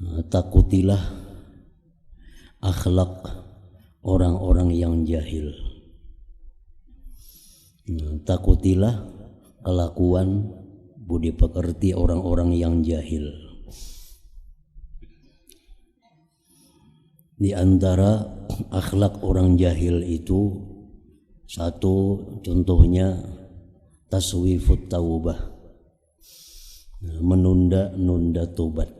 Takutilah akhlak orang-orang yang jahil. Takutilah kelakuan budi pekerti orang-orang yang jahil. Di antara akhlak orang jahil itu, satu contohnya taswifut taubah, menunda-nunda tobat.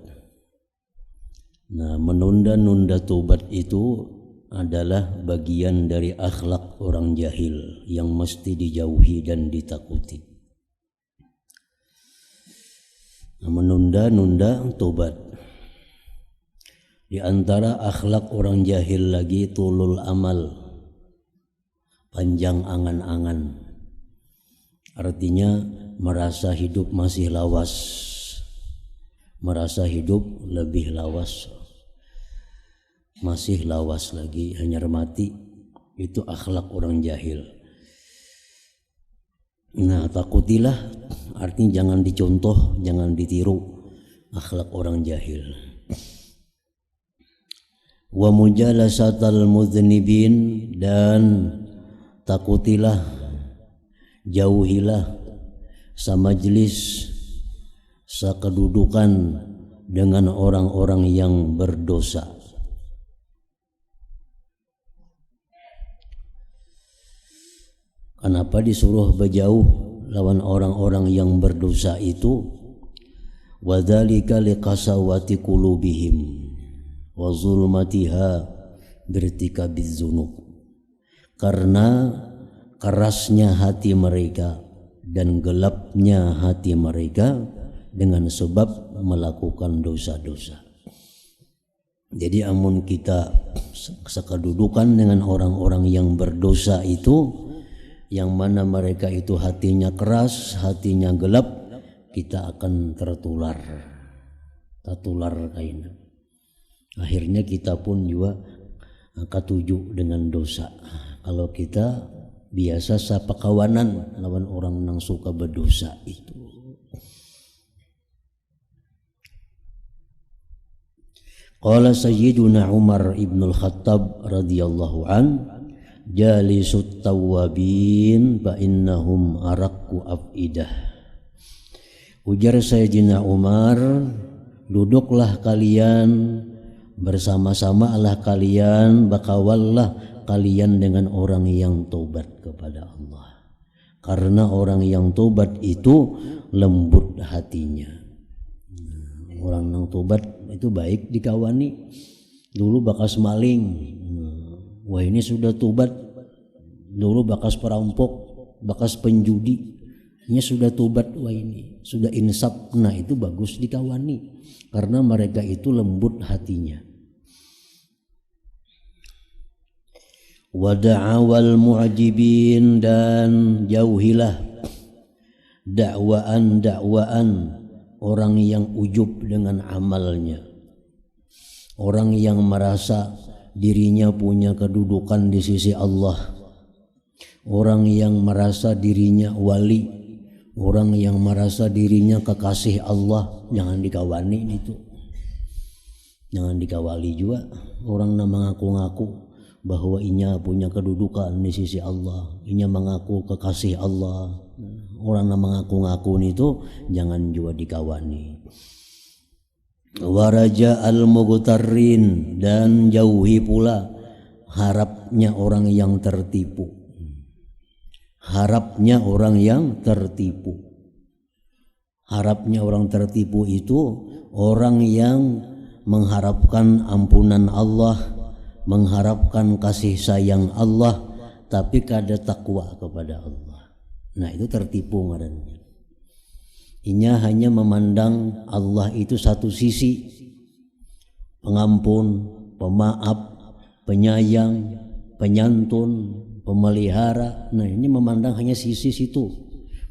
Nah, menunda-nunda tobat itu adalah bagian dari akhlak orang jahil yang mesti dijauhi dan ditakuti. Nah, menunda-nunda tobat. Di antara akhlak orang jahil lagi tulul amal, panjang angan-angan. Artinya merasa hidup masih lawas, merasa hidup lebih lawas, masih lawas lagi, hanya mati. Itu akhlak orang jahil. Nah, takutilah artinya jangan dicontoh, jangan ditiru akhlak orang jahil. Wa mujalasatal mudznibin, dan takutilah, jauhilah samajlis, sakedudukan dengan orang-orang yang berdosa. Kenapa disuruh berjauh lawan orang-orang yang berdosa itu? Wadzalika liqasawati qulubihim wa zulmatiha birtikabiz dzunub. Karena kerasnya hati mereka dan gelapnya hati mereka dengan sebab melakukan dosa-dosa. Jadi amun kita sekedudukan dengan orang-orang yang berdosa itu, yang mana mereka itu hatinya keras, hatinya gelap, kita akan tertular kaina. Akhirnya kita pun juga katuju dengan dosa. Kalau kita biasa sapakawanan lawan orang yang suka berdosa itu. Qala Sayyiduna Umar ibnul Khattab radhiyallahu an, jalisut tawabin fa innahum araqqu afidah. Ujar Sayyidina Umar, duduklah kalian, bersama-samalah kalian, bakawallah kalian dengan orang yang tobat kepada Allah. Karena orang yang tobat itu lembut hatinya. Orang yang tobat itu baik dikawani. Dulu bakas maling, wah ini sudah tobat. Dulu bakas perampok, bakas penjudi, ini sudah tobat, wah ini sudah insaf. Nah itu bagus dikawani, karena mereka itu lembut hatinya. Wada'awal mu'ajibin, dan jauhilah dakwaan orang yang ujub dengan amalnya, orang yang merasa dirinya punya kedudukan di sisi Allah, orang yang merasa dirinya wali, orang yang merasa dirinya kekasih Allah. Jangan dikawani itu, jangan dikawali juga orang yang mengaku-ngaku bahwa inya punya kedudukan di sisi Allah, inya mengaku kekasih Allah. Orang yang mengaku-ngaku itu jangan juga dikawani. Waraja al-mughtarrin, dan jauhi pula harapnya orang yang tertipu. Harapnya orang yang tertipu. Harapnya orang tertipu itu orang yang mengharapkan ampunan Allah, mengharapkan kasih sayang Allah, tapi kada takwa kepada Allah. Nah itu tertipu ngarannya. Inya hanya memandang Allah itu satu sisi, pengampun, pemaaf, penyayang, penyantun, pemelihara. Nah ini memandang hanya sisi situ.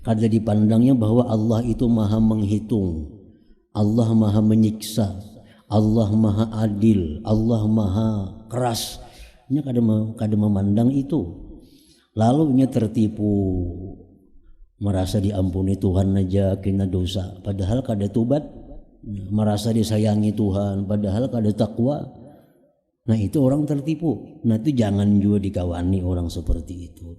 Kada dipandangnya bahwa Allah itu maha menghitung, Allah maha menyiksa, Allah maha adil, Allah maha keras. Inya kada memandang itu. Lalu inya tertipu, merasa diampuni Tuhan aja kena dosa, padahal kada tobat. merasa disayangi Tuhan padahal kada takwa. Nah itu orang tertipu. Nah itu jangan juga dikawani orang seperti itu.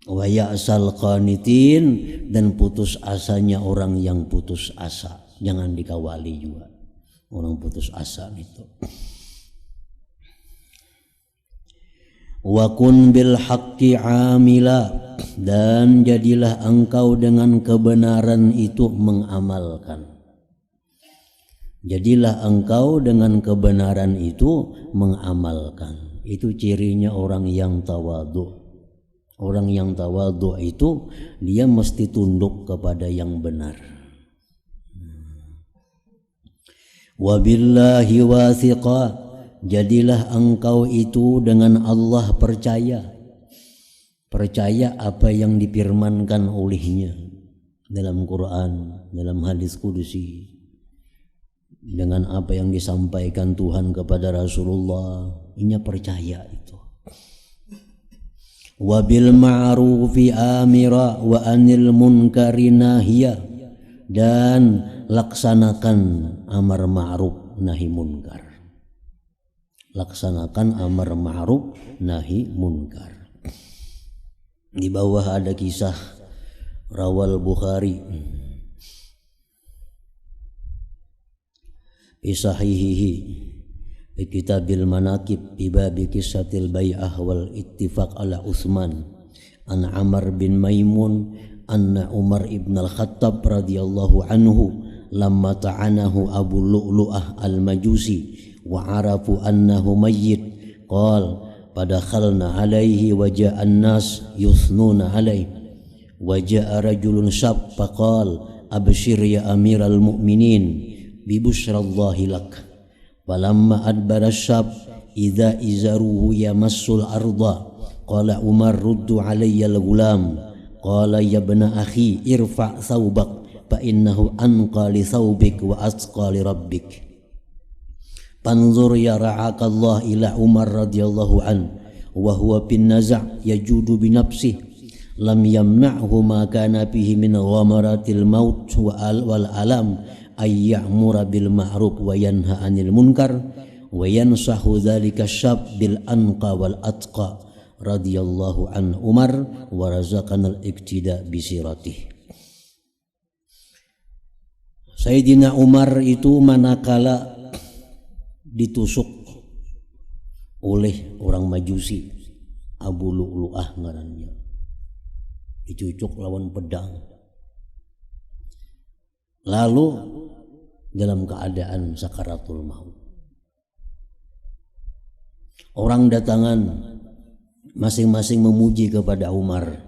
Wa ya'sal qanitin, dan putus asanya orang yang putus asa. Jangan dikawali juga orang putus asa itu. Wa kun bil haqqi amila, dan jadilah engkau dengan kebenaran itu mengamalkan. Jadilah engkau dengan kebenaran itu mengamalkan. Itu cirinya orang yang tawadhu. Orang yang tawadhu itu dia mesti tunduk kepada yang benar. Wa billahi wathiqa, jadilah engkau itu dengan Allah percaya. Percaya apa yang difirmankan olehnya dalam Quran, dalam hadis kudusi, dengan apa yang disampaikan Tuhan kepada Rasulullah. Ini percaya itu. Wa bil ma'rufi amira wa anil munkari nahiya, dan laksanakan amar ma'ruf nahi munkar. Laksanakan amar ma'ruf nahi munkar. Di bawah ada kisah rawal Bukhari fi sahihihi fi kitabil manaqib bi babi kissatil bai'ah wal ittifaq ala Utsman an Amr bin Maimun anna Umar ibn al-Khattab radhiyallahu anhu lamma ta'anahu Abu Lu'lu'ah al-Majusi wa arafu annahu mayyit qala fadakhalna alaihi wa ja'an nas yuthnuna alaihi wa ja'a rajulun syab faqala abshir ya amiral mu'minin bi busyrallahi lak. Falamma adbara syab idza izaruhu yamassul arda qala Umar ruddu alayya al-ghulam qala ya ibna akhi irfa' thawbak fa innahu anqa li thawbik wa asqa li rabbik. Panzur ya ra'akallah ila Umar radhiyallahu an wa huwa bin naza' yajudu bi nafsihi lam yamna'hu ma kana fihi min ghamaratil maut wal alam ay ya'mura bil ma'ruf wa yanha 'anil munkar wa yansahu dzalika syab bil anqa wal atqa radhiyallahu an Umar wa razaqanal iktida bi siratih. Sayyidina Umar itu manakala ditusuk oleh orang Majusi, Abu Lu'lu'ah ngarannya, dicucuk lawan pedang, lalu dalam keadaan sakaratul maut. Orang datangan masing-masing memuji kepada Umar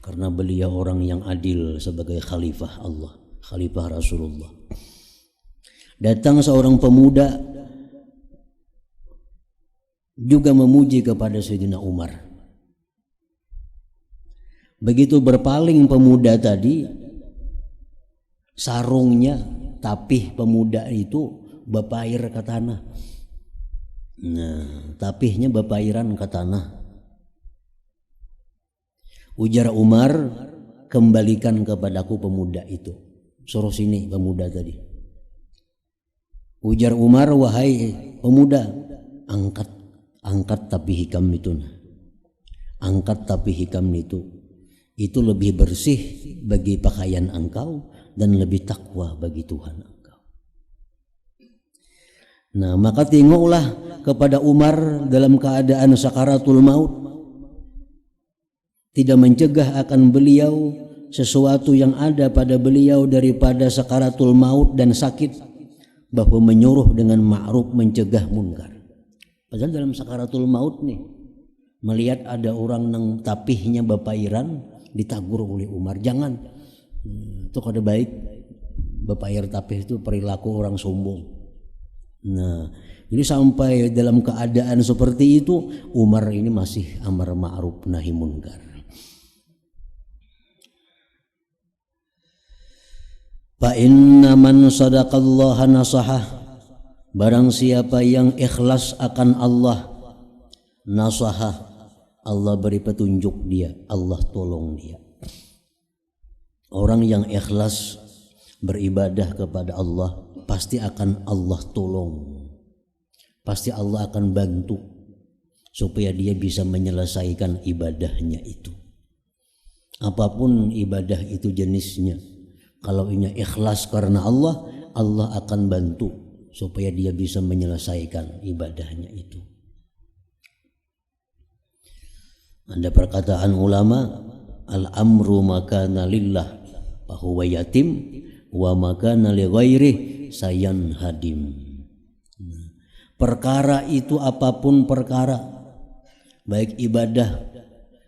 karena beliau orang yang adil sebagai khalifah Allah, khalifah Rasulullah. Datang seorang pemuda juga memuji kepada Sayyidina Umar. Begitu berpaling pemuda tadi, sarungnya, tapih pemuda itu bapair ke tanah. Nah, tapihnya bapairan ke tanah. Ujar Umar, kembalikan kepadaku pemuda itu. Suruh sini pemuda tadi. Ujar Umar, wahai pemuda, angkat tapi hikam itu. Angkat tapi hikam itu lebih bersih bagi pakaian engkau dan lebih takwa bagi Tuhan engkau. Nah, maka tengoklah kepada Umar dalam keadaan sakaratul maut, tidak mencegah akan beliau sesuatu yang ada pada beliau daripada sakaratul maut dan sakit, bahwa menyuruh dengan ma'ruf, mencegah munkar. Padahal dalam sakaratul maut nih, melihat ada orang nang tapihnya bapairan, ditagur oleh Umar, jangan, itu kada baik. Bapair tapih itu perilaku orang sombong. Nah, jadi sampai dalam keadaan seperti itu, Umar ini masih amar ma'ruf nahi munkar. Fa inna man sadaqallaha nasahah, barang siapa yang ikhlas akan Allah, nasahah, Allah beri petunjuk dia, Allah tolong dia. Orang yang ikhlas beribadah kepada Allah, pasti akan Allah tolong, pasti Allah akan bantu supaya dia bisa menyelesaikan ibadahnya itu. Apapun ibadah itu jenisnya, kalau ini ikhlas karena Allah, Allah akan bantu supaya dia bisa menyelesaikan ibadahnya itu. Ada perkataan ulama, al-amru makana lillah fahuwa yatim wa makana li ghairih sayan hadim. Perkara itu apapun perkara, baik ibadah,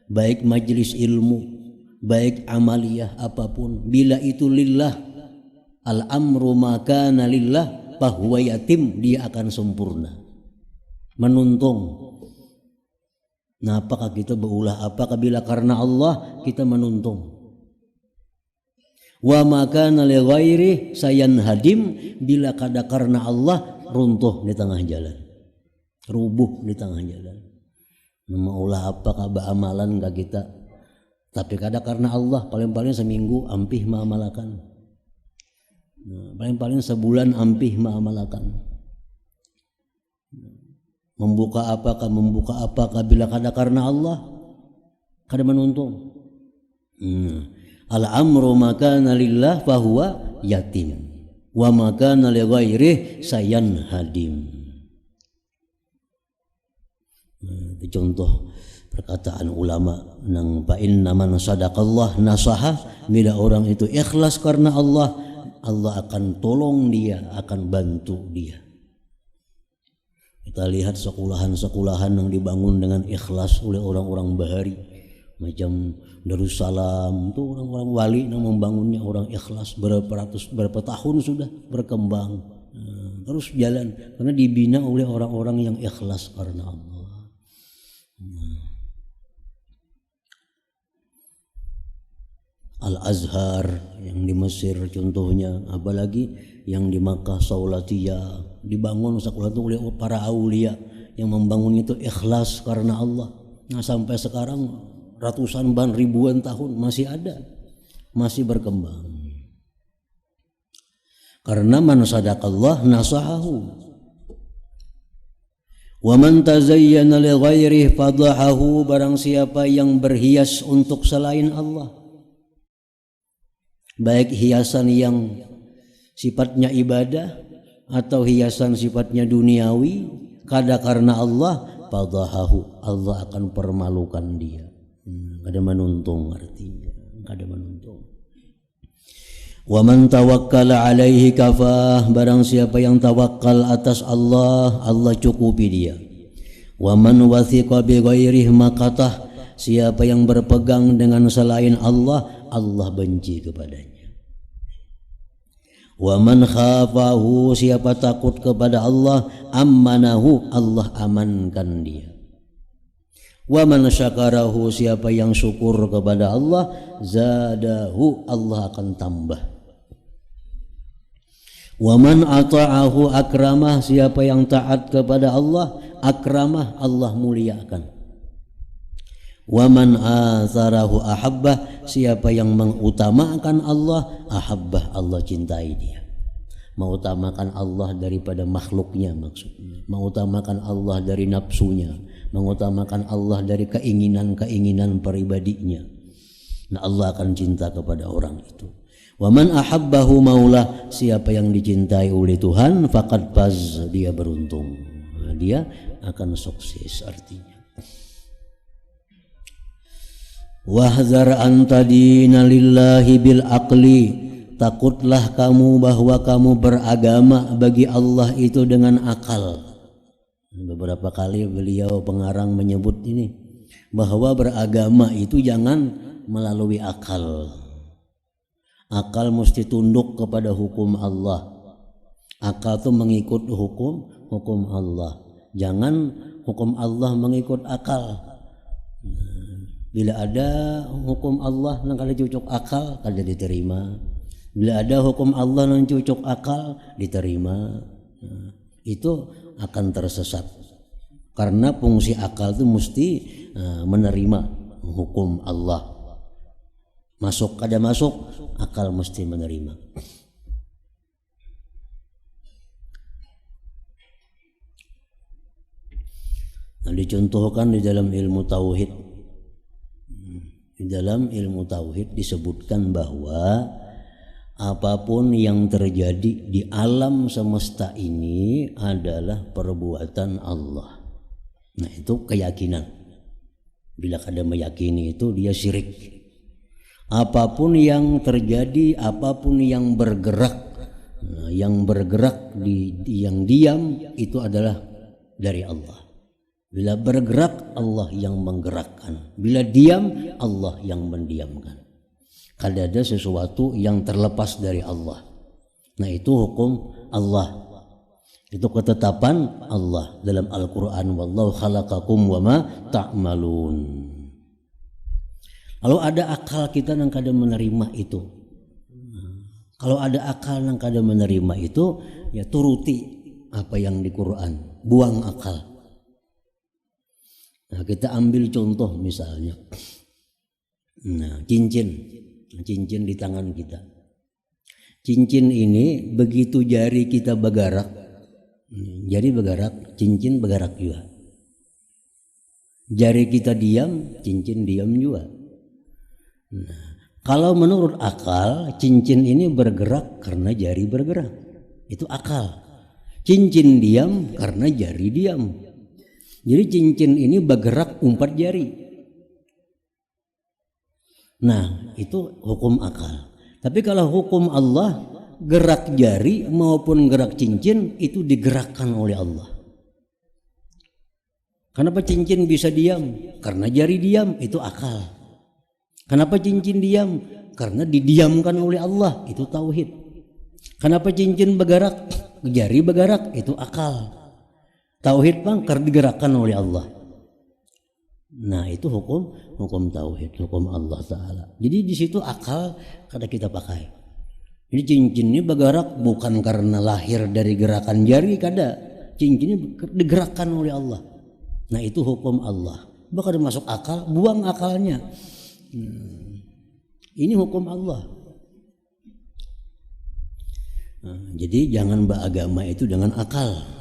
baik majelis ilmu, baik amaliyah apapun, bila itu lillah, al-amru makana lillah fahuwa yatim, dia akan sempurna, menuntung. Nah, apakah kita berulah? Apakah bila karena Allah kita menuntung? Wa makana li ghairi sayan hadim, bila kada karena Allah runtuh di tengah jalan, rubuh di tengah jalan. Maulah apakah amalan enggak kita, tapi kada karena Allah, paling-paling seminggu ampih ma'amalakan, paling-paling sebulan ampih ma'amalakan. Membuka apakah bila kada karena Allah kada menuntung. Al-amru makana lillah fahuwa yatim wa makana li ghairih sayan hadim. Itu contoh perkataan ulama nang fa inna man sadaqallah nasaha, bila orang itu ikhlas karena Allah, Allah akan tolong dia, akan bantu dia. Kita lihat sekolahan-sekolahan yang dibangun dengan ikhlas oleh orang-orang bahari, macam Darussalam itu orang-orang wali yang membangunnya orang ikhlas, berapa tahun sudah berkembang, terus jalan karena dibina oleh orang-orang yang ikhlas karena Allah. Al-Azhar yang di Mesir contohnya, apalagi yang di Makkah Saulatiyah, dibangun sekolah itu oleh para aulia yang membangun itu ikhlas karena Allah. Nah, sampai sekarang ratusan bahkan ribuan tahun masih ada, masih berkembang. Karena man sadaqallah nasahahu wa man tazayyana li ghairihi fadahahu, barang siapa yang berhias untuk selain Allah, baik hiasan yang sifatnya ibadah atau hiasan sifatnya duniawi, kada karena Allah, fadahahu, Allah akan permalukan dia. Kada menuntung, artinya kada menuntung. Wa man tawakkala alaihi kafah, barang siapa yang tawakal atas Allah, Allah cukupi dia. Wa man wathiqa bi ghairihi maqatah, siapa yang berpegang dengan selain Allah, Allah benci kepadanya. Wa man khafahu, siapa takut kepada Allah, ammanahu, Allah amankan dia. Wa man syakarahu, siapa yang syukur kepada Allah, zadahu, Allah akan tambah. Wa man ata'ahu akramah, siapa yang taat kepada Allah, akramah, Allah muliakan. Wa man atharahu ahabbah, siapa yang mengutamakan Allah, ahabbah, Allah cintai dia. Mengutamakan Allah daripada makhluknya, maksudnya mengutamakan Allah dari nafsunya, mengutamakan Allah dari keinginan-keinginan pribadinya. Nah, Allah akan cinta kepada orang itu. Wa man ahabbahu maulah, siapa yang dicintai oleh Tuhan, faqad faz, dia beruntung. Nah, dia akan sukses artinya. Wahzar antadina lillahi bil aqli, takutlah kamu bahwa kamu beragama bagi Allah itu dengan akal. Beberapa kali beliau pengarang menyebut ini, bahwa beragama itu jangan melalui akal. Akal mesti tunduk kepada hukum Allah. Akal itu mengikut hukum Allah. Jangan hukum Allah mengikut akal. Bila ada hukum Allah yang kada cocok akal, kada diterima. Bila ada hukum Allah yang cocok akal, diterima. Itu akan tersesat. Karena fungsi akal itu mesti menerima hukum Allah. Masuk kada masuk, akal mesti menerima. Nah, dicontohkan di dalam ilmu tauhid. Di dalam ilmu tauhid disebutkan bahwa apapun yang terjadi di alam semesta ini adalah perbuatan Allah. Nah, itu keyakinan. Bila ada meyakini itu dia syirik. Apapun yang terjadi, apapun yang bergerak, yang bergerak yang diam itu adalah dari Allah. Bila bergerak, Allah yang menggerakkan. Bila diam, Allah yang mendiamkan. Kada ada sesuatu yang terlepas dari Allah. Nah, itu hukum Allah. Itu ketetapan Allah dalam Al-Quran. Wallahu khalaqakum wa ma ta'malun. Kalau ada akal kita yang kada menerima itu. Kalau ada akal yang kada menerima itu, ya turuti apa yang di Quran. Buang akal. Nah, kita ambil contoh misalnya, nah, cincin di tangan kita. Cincin ini begitu jari kita bergerak, jari bergerak, cincin bergerak juga. Jari kita diam, cincin diam juga. Nah, kalau menurut akal, cincin ini bergerak karena jari bergerak. Itu akal. Cincin diam karena jari diam. Jadi cincin ini bergerak 4 jari. Nah, itu hukum akal. Tapi kalau hukum Allah, gerak jari maupun gerak cincin itu digerakkan oleh Allah. Kenapa cincin bisa diam? Karena jari diam, itu akal. Kenapa cincin diam? Karena didiamkan oleh Allah, itu tauhid. Kenapa cincin bergerak? Jari bergerak, itu akal. Tauhid bang karena digerakkan oleh Allah. Nah, itu hukum tauhid, hukum Allah Ta'ala. Jadi di situ akal kada kita pakai. Jadi cincin ini bergerak bukan karena lahir dari gerakan jari, kada. Cincin ini digerakkan oleh Allah. Nah, itu hukum Allah. Bahkan masuk akal, buang akalnya. Ini hukum Allah. Nah, jadi jangan beragama itu dengan akal.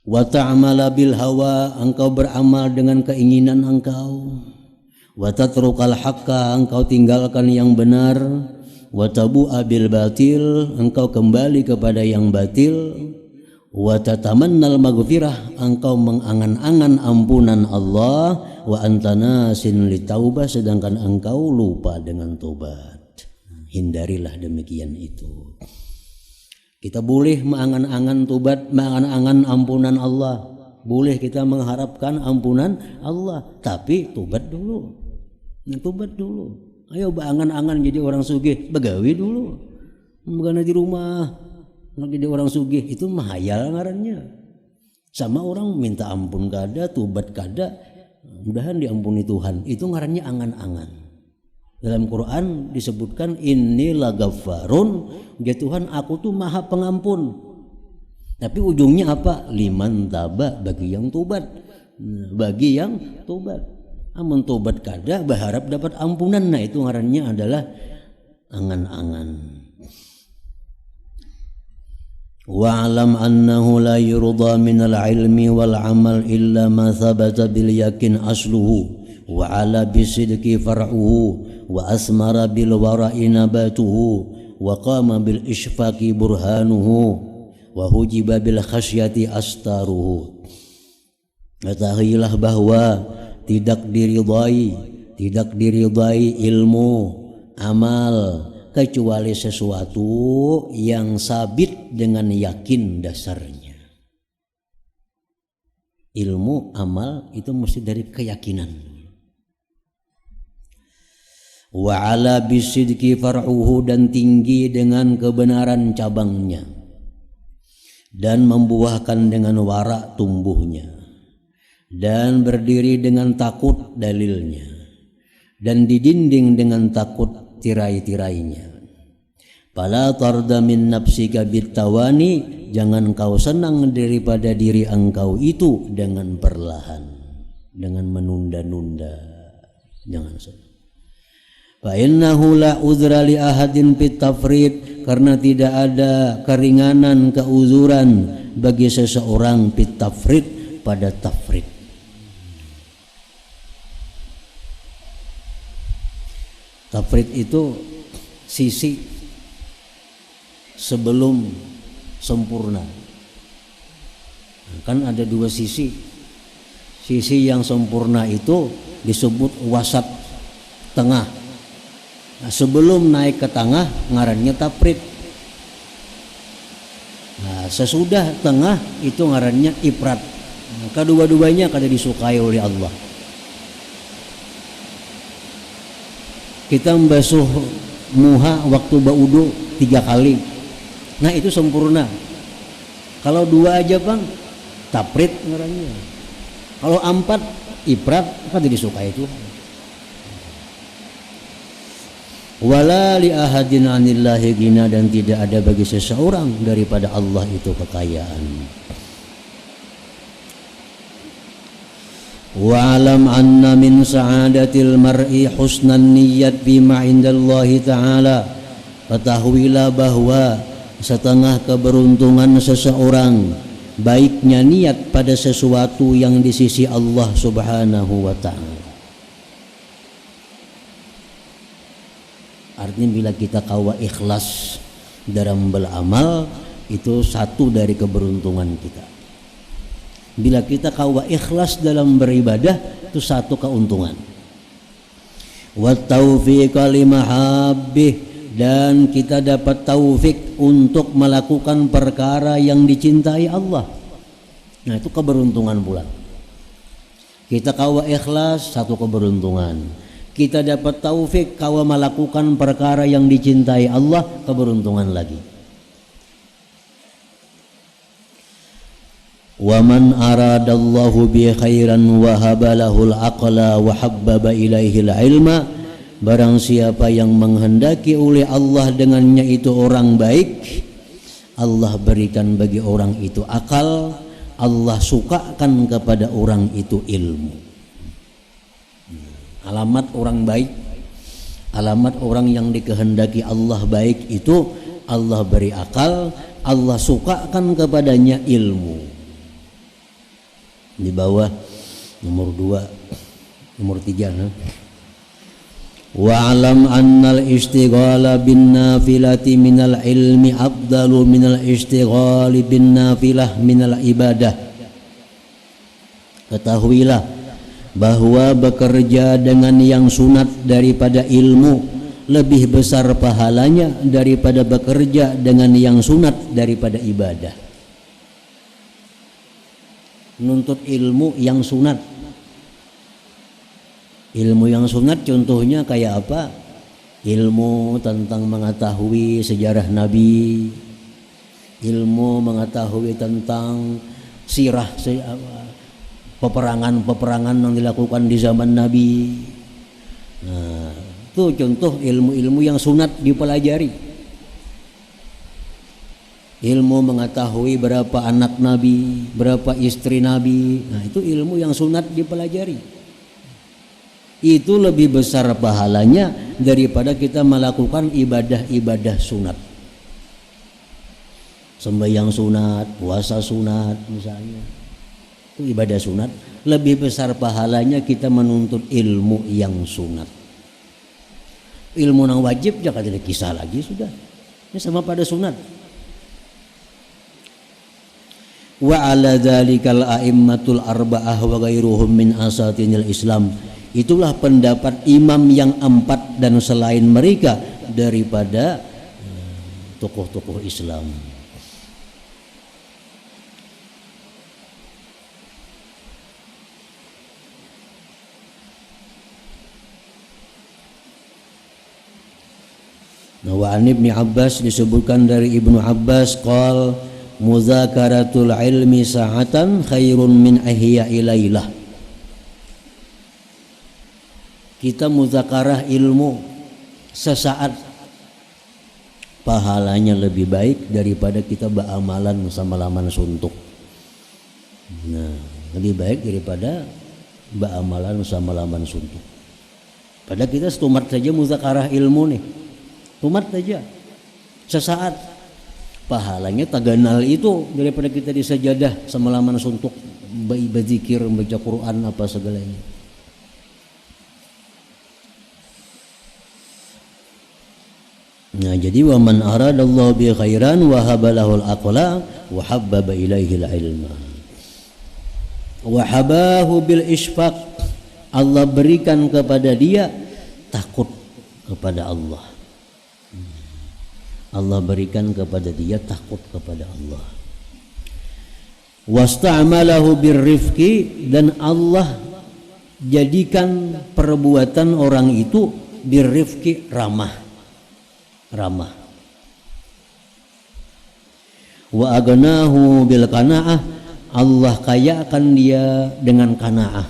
Wa ta'amala bil hawa, engkau beramal dengan keinginan engkau. Wa tatrukal haqqa, engkau tinggalkan yang benar. Wa tabu'a bil batil, engkau kembali kepada yang batil. Wa tatamannal maghfirah, engkau mengangan-angan ampunan Allah. Wa anta nasin litaubah, sedangkan engkau lupa dengan tobat. Hindarilah demikian itu. Kita boleh mengangan-angan tobat, mengangan-angan ampunan Allah. Boleh kita mengharapkan ampunan Allah, tapi tobat dulu. Tobat dulu. Ayo berangan-angan jadi orang sugih, begawi dulu. Bukan di rumah lagi jadi orang sugih, itu mahayal ngarannya. Sama orang minta ampun kada, tobat kada, mudahan diampuni Tuhan. Itu ngarannya angan-angan. Dalam Quran disebutkan inni lagaffarun, ya Tuhan aku tuh maha pengampun. Tapi ujungnya apa? Liman taba, bagi yang tobat. Bagi yang tobat. Amun tobat kada berharap dapat ampunan. Nah, itu ngarannya adalah angan-angan. Wa'lam annahu la yurda minal ilmi wal amal illa ma thabata bil yakin asluhu wa ala bisidqi far'uhu wa asmara bil wara'i nabatuhu wa qama bil ishfaqi burhanuhu wa hujiba bil khasyati astaruhu. Ketahuilah bahwa tidak diridai ilmu, amal, kecuali sesuatu yang sabit dengan yakin dasarnya. Ilmu, amal itu mesti dari keyakinan. Wa ala bisidqi far'uhu, dan tinggi dengan kebenaran cabangnya, dan membuahkan dengan wara tumbuhnya, dan berdiri dengan takut dalilnya, dan didinding dengan takut tirai-tirainya. Fala tarda min nafsika bitawani, jangan kau senang daripada diri engkau itu dengan perlahan, dengan menunda-nunda. Jangan senang. Fa innahu la uzra li ahadin fit tafrid, karena tidak ada keringanan, keuzuran bagi seseorang fit tafrid pada tafrid. Tafrid itu sisi sebelum sempurna. Kan ada dua sisi. Sisi yang sempurna itu disebut wasat, tengah. Nah, sebelum naik ke tengah ngarannya tafrid. Nah, sesudah tengah itu ngarannya ifrat. Nah, kedua-duanya kada disukai oleh Allah. Kita membasuh muha waktu baudu 3 kali. Nah, itu sempurna. Kalau 2 aja bang, tafrid ngarannya. Kalau 4 ifrat, kada disukai itu. Wala li ahadin anillahi gina, dan tidak ada bagi seseorang daripada Allah itu kekayaan. Wa alam anna min sa'adatil mar'i husnan niyyat bima indallahi ta'ala. Ketahuilah bahwa setengah keberuntungan seseorang baiknya niat pada sesuatu yang di sisi Allah Subhanahu wa ta'ala. Artinya bila kita kawa ikhlas dalam beramal, itu satu dari keberuntungan kita. Bila kita kawa ikhlas dalam beribadah, itu satu keuntungan. Wa taufiqa limahabbih, dan kita dapat taufik untuk melakukan perkara yang dicintai Allah. Nah, itu keberuntungan pula. Kita kawa ikhlas, satu keberuntungan. Kita dapat taufik kawa melakukan perkara yang dicintai Allah, keberuntungan lagi. Wa man aradallahu bi khairan wa habalahul aqla wa habbaba ilaihil ilma, barang siapa yang menghendaki oleh Allah dengannya itu orang baik, Allah berikan bagi orang itu akal, Allah sukakan kepada orang itu ilmu. Alamat orang baik, alamat orang yang dikehendaki Allah baik itu Allah beri akal, Allah sukakan kepadanya ilmu. Di bawah nomor 2, nomor 3. Wa alam annal istighala bin nafilati minal ilmi afdalu minal istighali bin nafilah minal ibadah. Ketahuilah bahwa bekerja dengan yang sunat daripada ilmu lebih besar pahalanya daripada bekerja dengan yang sunat daripada ibadah. Menuntut ilmu yang sunat. Ilmu yang sunat contohnya kayak apa? Ilmu tentang mengetahui sejarah Nabi, ilmu mengetahui tentang sirah, peperangan-peperangan yang dilakukan di zaman Nabi. Nah, itu contoh ilmu-ilmu yang sunat dipelajari. Ilmu mengetahui berapa anak Nabi, berapa istri Nabi. Nah, itu ilmu yang sunat dipelajari. Itu lebih besar pahalanya daripada kita melakukan ibadah-ibadah sunat. Sembahyang sunat, puasa sunat misalnya. Itu ibadah sunat. Lebih besar pahalanya kita menuntut ilmu yang sunat. Ilmu yang wajib jangan ada kisah lagi sudah. Ini sama pada sunat. Wa ala dzalikal a'immatul arba'ah wa ghairuhum min asatinil Islam. Itulah pendapat imam yang 4 dan selain mereka daripada tokoh-tokoh Islam. Nah, wa an Ibnu Abbas, disebutkan dari Ibnu Abbas qol muzakaratul ilmi sa'atan khairun min ihya'i lailah. Kita muzakarah ilmu sesaat pahalanya lebih baik daripada kita beramalan semalaman suntuk. Nah, lebih baik daripada beramalan semalaman suntuk. Padahal kita setumat saja muzakarah ilmu nih, tumat saja sesaat, pahalanya taganal itu daripada kita di sajadah semalaman suntuk. berzikir, membaca Quran apa segalanya. Nah, jadi wa man aradallahu bi khairan wa habalahul aqla wa habbaba ilaihi ilma wa habahu bil isfaq. Allah berikan kepada dia takut kepada Allah. Allah berikan kepada dia takut kepada Allah. Wasta'malahu birrifqi, dan Allah jadikan perbuatan orang itu birrifqi, ramah. Wa agnahu bil qanaah, Allah kayakan dia dengan qanaah.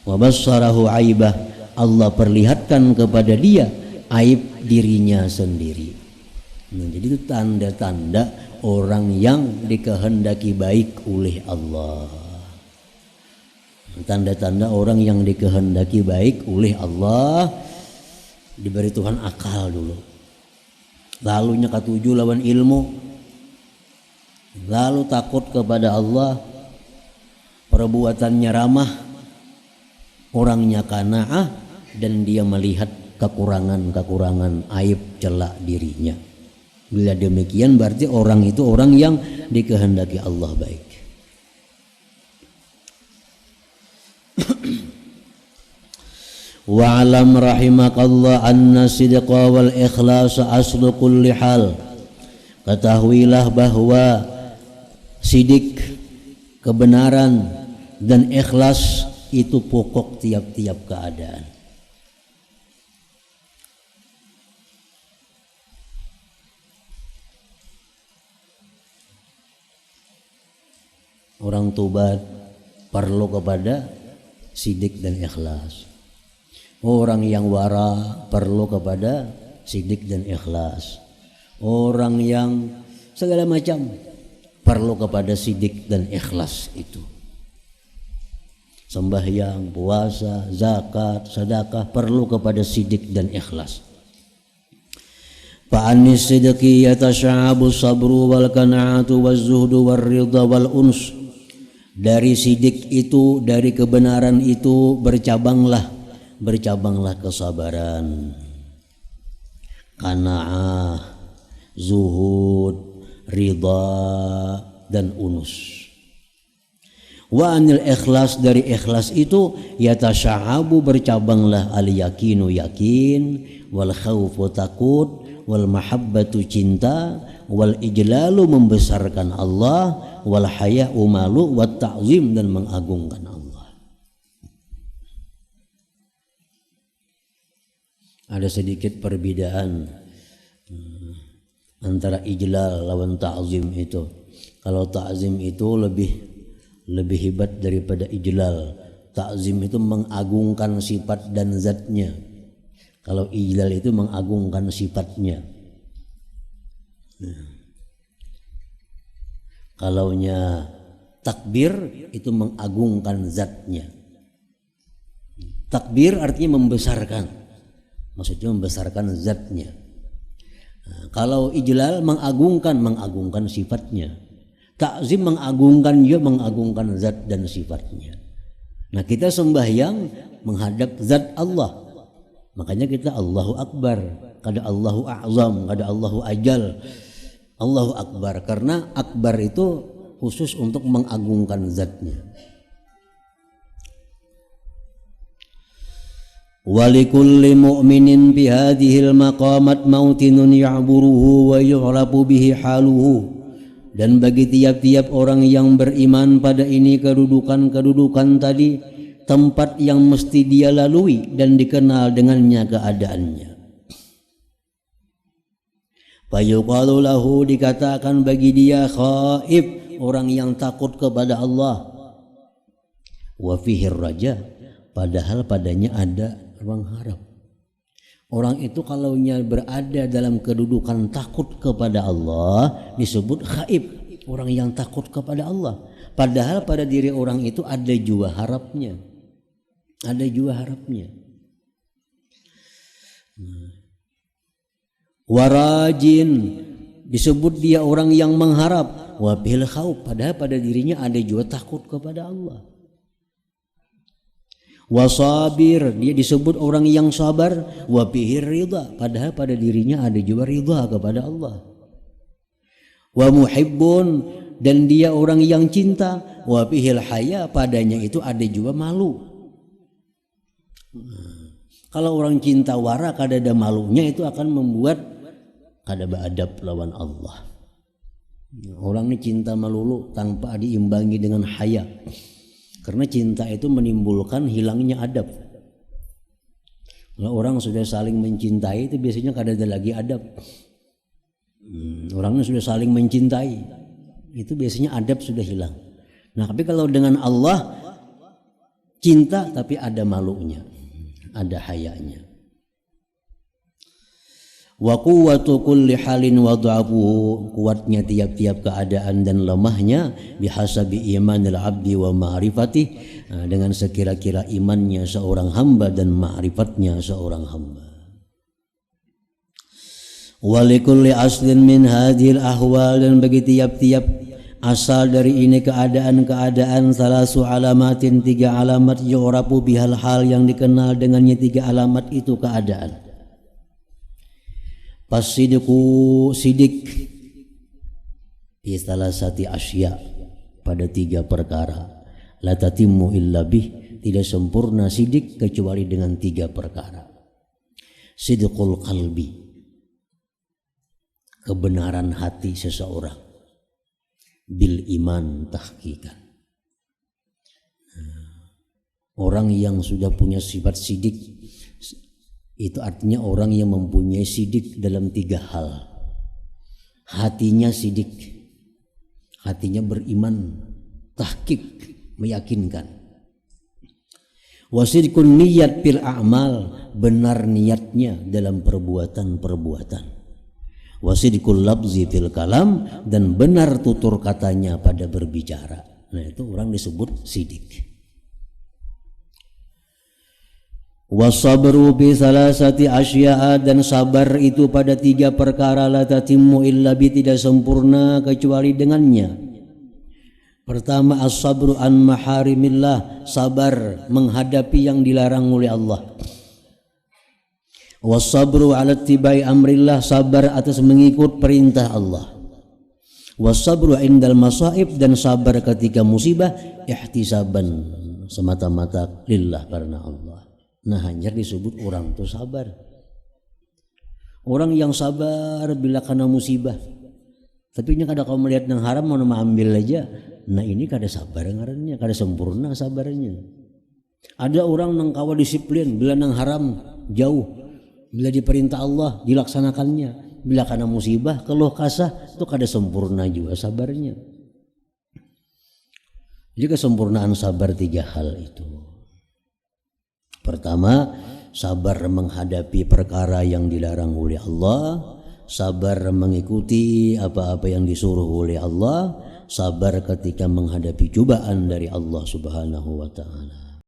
Wa bassarahu aibah, Allah perlihatkan kepada dia aib dirinya sendiri. Nah, jadi itu tanda-tanda orang yang dikehendaki baik oleh Allah. Tanda-tanda orang yang dikehendaki baik oleh Allah, diberi Tuhan akal dulu, lalu nya katuju lawan ilmu, lalu takut kepada Allah, perbuatannya ramah, orangnya qanaah, dan dia melihat kekurangan-kekurangan, aib, celak dirinya. Bila demikian berarti orang itu orang yang dikehendaki Allah baik. Wa'alam rahimakallah anna sidqa wal ikhlas aslu kulli hal. Ketahuilah bahwa sidik, kebenaran, dan ikhlas itu pokok tiap-tiap keadaan. Orang tobat perlu kepada sidik dan ikhlas. Orang yang wara perlu kepada sidik dan ikhlas. Orang yang segala macam perlu kepada sidik dan ikhlas itu. Sembahyang, puasa, zakat, sedekah perlu kepada sidik dan ikhlas. Fa'anis sidqi yatasha'abu sabru wal qanaatu waz zuhdu war ridha wal uns. Dari sidik itu, dari kebenaran itu bercabanglah kesabaran, qanaah, zuhud, ridha, dan unus. Wa anil ikhlas, dari ikhlas itu yatasya'abu bercabanglah al yakinu yakin, wal khaufu takut, wal mahabbatu cinta, wal ijlalu membesarkan Allah, wal haya'u malu, wat ta'zim dan mengagungkan Allah. Ada sedikit perbedaan antara ijlal lawan ta'zim itu. Kalau ta'zim itu lebih hebat daripada ijlal. Ta'zim itu mengagungkan sifat dan zatnya. Kalau ijlal itu mengagungkan sifatnya. Kalaunya takbir itu mengagungkan zatnya. Takbir artinya membesarkan, maksudnya membesarkan zatnya. Kalau ijlal mengagungkan sifatnya. Ta'zim mengagungkan zat dan sifatnya. Nah, kita sembahyang menghadap zat Allah. Makanya kita Allahu Akbar, kada Allahu A'zam, kada Allahu Ajal. Allahu Akbar, karena akbar itu khusus untuk mengagungkan zatnya. Walikulli mu'minin bihadihil maqamat mautinun ya'buruhu wa yu'rabu bihi haluhu. Dan bagi tiap-tiap orang yang beriman pada ini kedudukan tadi, tempat yang mesti dia lalui dan dikenal dengannya keadaannya. Fayuqalu lahu, dikatakan bagi dia khaif, orang yang takut kepada Allah. Wa fihir raja, padahal padanya ada ruang harap. Orang itu kalaunya berada dalam kedudukan takut kepada Allah disebut khaif, orang yang takut kepada Allah. Padahal pada diri orang itu ada jua harapnya. Warajin, disebut dia orang yang mengharap. wa fihil khauf, padahal pada dirinya ada juga takut kepada Allah. Wasabir, dia disebut orang yang sabar, wa fihir ridha, padahal pada dirinya ada juga ridha kepada Allah. Wa muhibbun, dan dia orang yang cinta, wa fihil haya, padanya itu ada juga malu. Kalau orang cinta wara kada ada malunya, itu akan membuat kada beradab lawan Allah. Orang ini cinta melulu tanpa diimbangi dengan haya. Karena cinta itu menimbulkan hilangnya adab. Kalau orang sudah saling mencintai itu biasanya kada ada lagi adab. Orangnya sudah saling mencintai, itu biasanya adab sudah hilang. Nah, tapi kalau dengan Allah cinta tapi ada malunya, ada hayanya. Wa quwwatu kulli halin wa dha'fuhu, kuatnya tiap-tiap keadaan dan lemahnya, bihasabi imanil abdi wa ma'rifatih, dengan sekira-kira imannya seorang hamba dan ma'rifatnya seorang hamba. Wa likulli aslin min hadhil ahwal, dan bagi tiap-tiap asal dari ini keadaan-keadaan, salasu alamatin, 3 alamat, yu'rafu bihal hal, yang dikenal dengannya 3 alamat itu keadaan. Pasidku sidik fi salasati asya, pada 3 perkara, la tatimmu illa bih, tidak sempurna sidik kecuali dengan 3 perkara. Sidqul qalbi, kebenaran hati seseorang, bil iman tahqiqan. Orang yang sudah punya sifat sidik itu artinya orang yang mempunyai sidik dalam 3 hal. Hatinya sidik, hatinya beriman, tahqiq, meyakinkan. Wasidqun niyat fil a'mal, benar niatnya dalam perbuatan-perbuatan. Wasidqul labzi fil kalam, dan benar tutur katanya pada berbicara. Nah, itu orang disebut sidik. Wasabru bi salasati asya'a, dan sabar itu pada 3 perkara, la tatimmu illa bi, tidak sempurna kecuali dengannya. Pertama, as-sabru an maharimillah, sabar menghadapi yang dilarang oleh Allah. Was-sabru ala tibai amrillah, sabar atas mengikut perintah Allah. Was-sabru indal masaib, dan sabar ketika musibah, ihtisaban, semata-mata lillah, karena Allah. Nah, hanya disebut orang itu sabar. Orang yang sabar bila kena musibah, tapi ini kada kau melihat yang haram mau ambil aja. Nah, ini kada sabar ngarannya, kada sempurna sabarnya. Ada orang nang kawa disiplin bila nang haram jauh, bila diperintah Allah dilaksanakannya, bila kena musibah keluh kasah, itu kada sempurna juga sabarnya. Jadi kesempurnaan sabar 3 hal itu. Pertama, sabar menghadapi perkara yang dilarang oleh Allah, sabar mengikuti apa-apa yang disuruh oleh Allah, sabar ketika menghadapi cobaan dari Allah Subhanahu wa ta'ala.